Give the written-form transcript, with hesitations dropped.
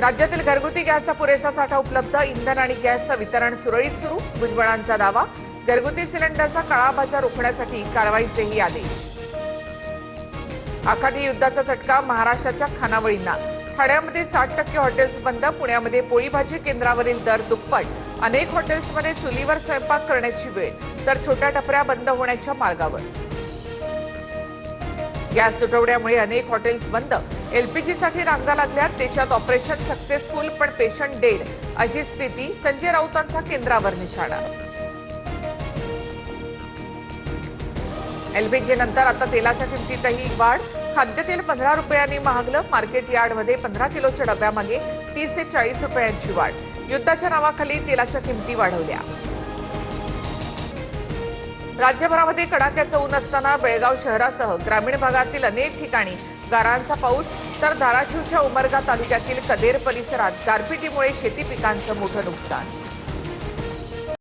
राज्यातील घरगुती गॅसचा पुरेसा साठा उपलब्ध, इंधन आणि गॅसचं वितरण सुरळीत सुरू, भुजबळांचा दावा. घरगुती सिलेंडरचा काळाबाजार रोखण्यासाठी कारवाईचेही आदेश. आखाती युद्धाचा चटका महाराष्ट्राच्या खानावळींना. ठाण्यामध्ये 60% हॉटेल्स बंद, पुण्यामध्ये पोळी भाजी केंद्रावरील दर दुप्पट, अनेक हॉटेल्समध्ये चुलीवर स्वयंपाक करण्याची वेळ, तर छोट्या टपऱ्या बंद होण्याच्या मार्गावर. गॅस तुटवड्यामुळे अनेक हॉटेल्स बंद, एलपीजीसाठी रांगा लागल्यात. देशात ऑपरेशन सक्सेसफुल पण पेशंट डेड अशी स्थिती. संजय राऊतांचा केंद्रावर निशाणा. एलपीजी नंतर आता तेलाच्या किमतीतही वाढ. खाद्यतेल 15 रुपयांनी महागलं. मार्केट यार्डमध्ये 15 किलोच्या डब्यामागे 30 ते 40 रुपयांची वाढ. युद्धाच्या नावाखाली तेलाच्या किमती वाढवल्या. राज्यभरामध्ये कडाक्याचं ऊन असताना बेळगाव शहरासह ग्रामीण भागातील अनेक ठिकाणी गारांचा पाऊस, तर धाराशिवच्या उमरगा तालुक्यातील कदेर परिसरात गारपिटीमुळे शेती पिकांचं मोठं नुकसान.